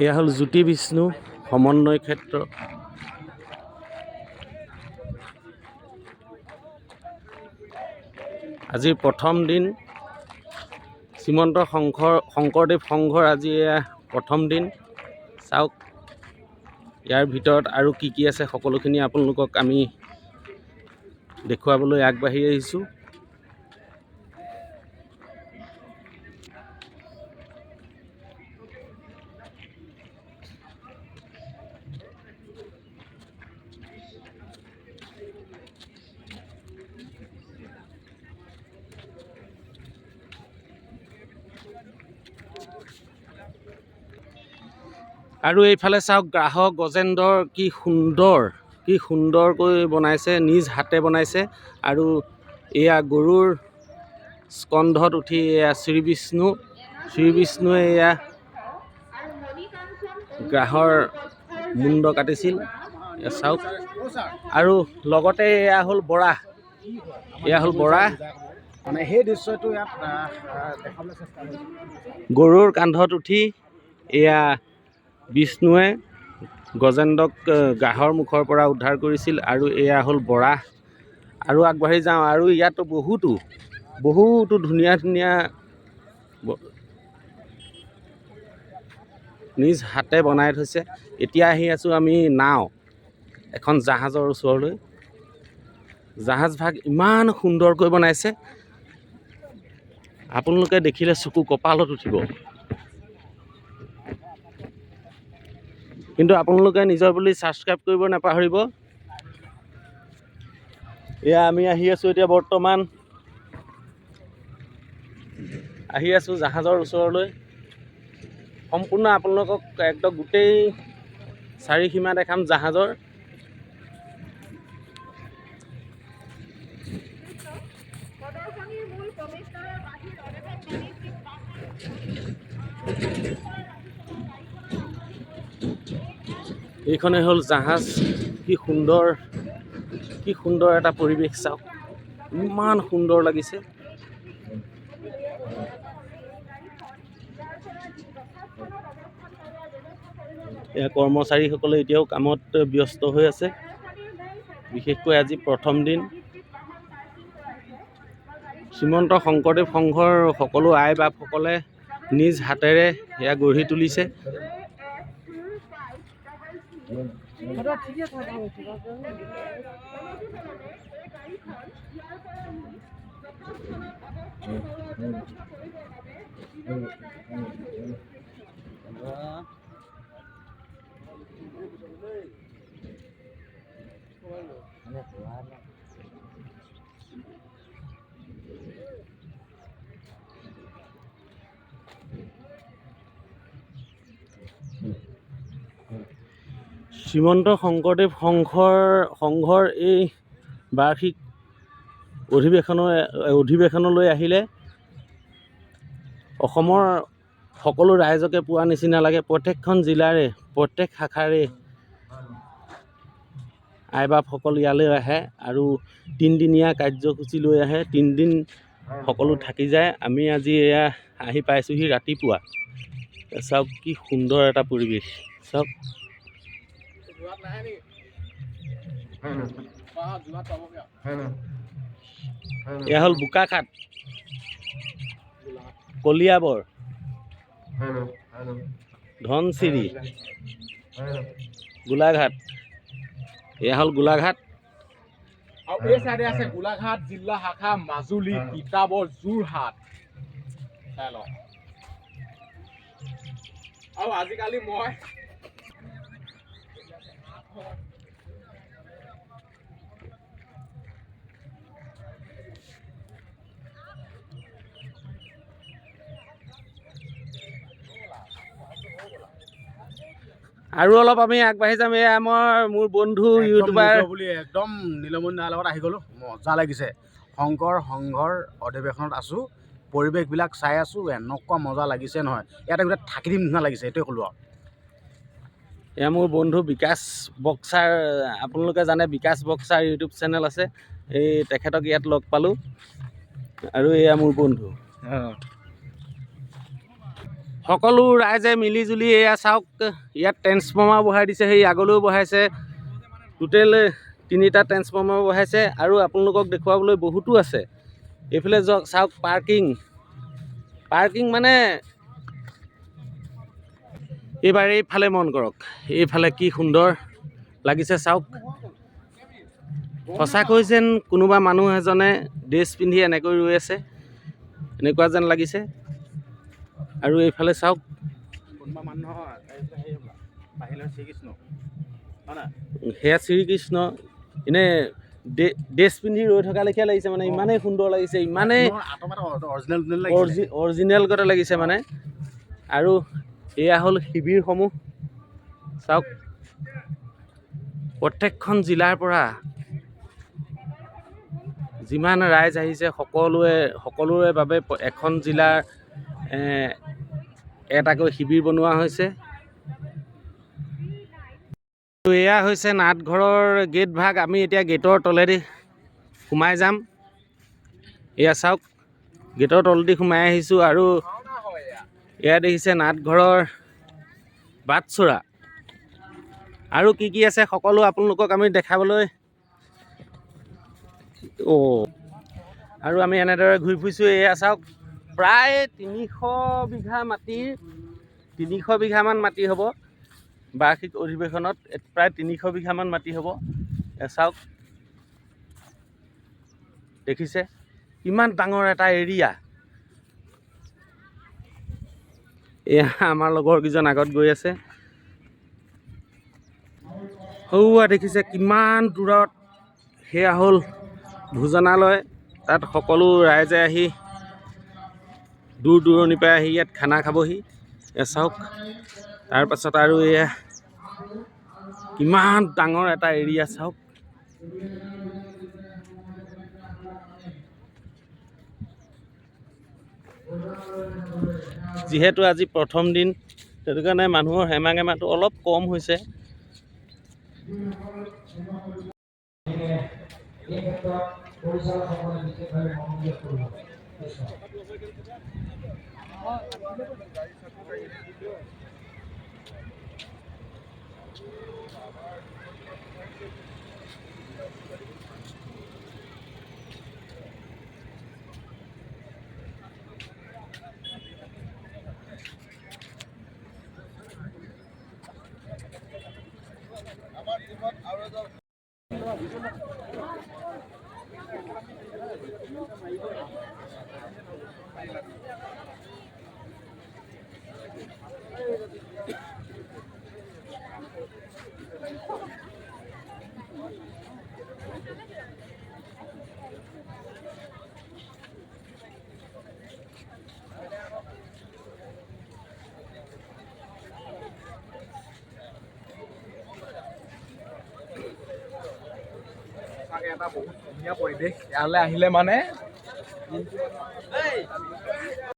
এয়া হ'ল জ্যোতি বিষ্ণু সমন্বয় ক্ষেত্ৰ। আজিৰ প্ৰথম দিন শ্ৰীমন্ত শংকৰদেৱ সংঘৰ আজি এয়া প্ৰথম দিন। চাওক ইয়াৰ ভিতৰত আৰু কি কি আছে সকলোখিনি আপোনালোকক আমি দেখুৱাবলৈ আগবাঢ়ি আহিছোঁ। আৰু এইফালে চাওক গ্ৰাহক গজেন্দ্ৰৰ কি সুন্দৰকৈ বনাইছে, নিজ হাতে বনাইছে। আৰু এয়া গৰুৰ স্কন্ধত উঠি এয়া শ্ৰীবিষ্ণুৱে এয়া গ্ৰাহৰ মুণ্ড কাটিছিল। এয়া চাওক। আৰু লগতে এয়া হ'ল বৰাহ। মানে সেই দৃশ্যটো ইয়াত দেখাবলৈ চেষ্টা কৰিছোঁ। গৰুৰ কান্ধত উঠি এয়া বিষ্ণুৱে গজেন্দ্ৰক গ্ৰাহৰ মুখৰ পৰা উদ্ধাৰ কৰিছিল। আৰু এয়া হ'ল বৰাহ। আৰু আগবাঢ়ি যাওঁ। আৰু ইয়াতো বহুতো ধুনীয়া নিজ হাতে বনাই থৈছে। এতিয়া আহি আছোঁ আমি এখন জাহাজৰ ওচৰলৈ। জাহাজভাগ ইমান সুন্দৰকৈ বনাইছে, আপোনালোকে দেখিলে চকু কপালত উঠিব। কিন্তু আপোনালোকে নিজৰ বুলি ছাবস্ক্ৰাইব কৰিব নাপাহৰিব। এয়া আমি আহি আছোঁ এতিয়া বৰ্তমান জাহাজৰ ওচৰলৈ। সম্পূৰ্ণ আপোনালোকক একদম গোটেই চাৰিসীমা দেখাম জাহাজৰ। এইখনে হ'ল জাহাজ। কি সুন্দৰ এটা পৰিৱেশ চাওক, ইমান সুন্দৰ লাগিছে। এয়া কৰ্মচাৰীসকলে এতিয়াও কামত ব্যস্ত হৈ আছে। বিশেষকৈ আজি প্ৰথম দিন। শ্ৰীমন্ত শংকৰদেৱ সংঘৰ সকলো আই বাপসকলে নিজ হাতেৰে এয়া গঢ়ি তুলিছে। শ্ৰীমন্ত শংকৰদেৱ সংঘৰ এই বাৰ্ষিক অধিৱেশনলৈ আহিলে অসমৰ সকলো ৰাইজকে পোৱা নিচিনা লাগে। প্ৰত্যেকখন জিলাৰে প্ৰত্যেক শাখাৰে আই বাপসকল ইয়ালৈ আহে আৰু তিনিদিনীয়া কাৰ্যসূচী লৈ আহে। 3 দিন সকলো থাকি যায়। আমি আজি এয়া আহি পাইছোঁহি ৰাতিপুৱা। চাওক কি সুন্দৰ এটা পৰিৱেশ চাওক। এয়া হ'ল বোকাখাট, কলিয়াবৰ, ধনচিৰি, গোলাঘাট। এয়া হ'ল গোলাঘাট। আৰু এই চাইডে আছে গোলাঘাট জিলা শাখা, মাজুলী, তিতাবৰ, যোৰহাট। চাই লওক। আৰু আজিকালি মই আৰু অলপ আমি আগবাঢ়ি যাম। এয়া মোৰ বন্ধু ইউটিউবাৰ বুলি একদম নীলমণি দাৰ লগত আহি গ'লোঁ। মজা লাগিছে। শংকৰ সংঘৰ অধিৱেশনত আছোঁ, পৰিৱেশবিলাক চাই আছোঁ। এনেকুৱা মজা লাগিছে নহয়, ইয়াতে গোটেই থাকি দিম নিচিনা লাগিছে। এইটোৱে ক'লোঁ আৰু। এয়া মোৰ বন্ধু বিকাশ বক্সাৰ। আপোনালোকে জানে বিকাশ বক্সাৰ ইউটিউব চেনেল আছে। তেখেতক ইয়াত লগ পালোঁ। আৰু এয়া মোৰ বন্ধু। সকলো ৰাইজে মিলিজুলি এয়া চাওক, ইয়াত ট্ৰেন্সফৰ্মাৰ বহাই দিছে, সেই আগলৈও বহাইছে। টোটেল 3টা ট্ৰেন্সফৰ্মাৰ বহাইছে আৰু আপোনালোকক দেখুৱাবলৈ বহুতো আছে। এইফালে চাওক পাৰ্কিং মানে এইবাৰ এইফালে মন কৰক, এইফালে কি সুন্দৰ লাগিছে চাওক। সঁচাকৈ যেন কোনোবা মানুহ এজনে ড্ৰেছ পিন্ধি এনেকৈ ৰৈ আছে, এনেকুৱা যেন লাগিছে। আৰু এইফালে চাওক, কোনোবা মানুহৰ বাহিৰৰ শ্ৰীকৃষ্ণ হয় না, সেয়া শ্ৰীকৃষ্ণ এনেই ড্ৰেছ পিন্ধি ৰৈ থকা লেখীয়া লাগিছে, মানে ইমানেই সুন্দৰ লাগিছে, ইমানেই অৰিজিনেল গতে লাগিছে মানে। আৰু এয়া হ'ল শিবিৰসমূহ চাওক, প্ৰত্যেকখন জিলাৰ পৰা যিমান ৰাইজ আহিছে সকলোৰে বাবে এখন জিলাৰ এটাকৈ শিবিৰ বনোৱা হৈছে। এয়া হৈছে নাটঘৰৰ গেট ভাগ। আমি এতিয়া গেটৰ তলেদি সোমাই যাম। এয়া চাওক, গেটৰ তলেদি সোমাই আহিছোঁ আৰু এয়া দেখিছে নাটঘৰৰ বাটচ'ৰা। আৰু কি কি আছে সকলো আপোনালোকক আমি দেখাবলৈ আৰু আমি এনেদৰে ঘূৰি ফুৰিছোঁ। এয়া চাওক, প্ৰায় 300 বিঘামান মাটি হ'ব বাৰ্ষিক অধিৱেশনত, প্ৰায় 300 বিঘামান মাটি হ'ব। চাওক, দেখিছে ইমান ডাঙৰ এটা এৰিয়া। এয়া আমাৰ লগৰ কেইজন আগত গৈ আছে। সৌৱা দেখিছে কিমান দূৰত, সেয়া হ'ল ভোজনালয়। তাত সকলো ৰাইজে আহি দূৰ দূৰণিৰ পৰা আহি ইয়াত খানা খাবহি। এয়া চাওক, তাৰপাছত আৰু এয়া কিমান ডাঙৰ এটা এৰিয়া চাওক। যিহেতু আজি প্ৰথম দিন, সেইটো কাৰণে মানুহৰ হেমাগেমাটো অলপ কম হৈছে। এটা বহুত ধুনীয়া পৰিৱেশ, ইয়ালৈ আহিলে মানে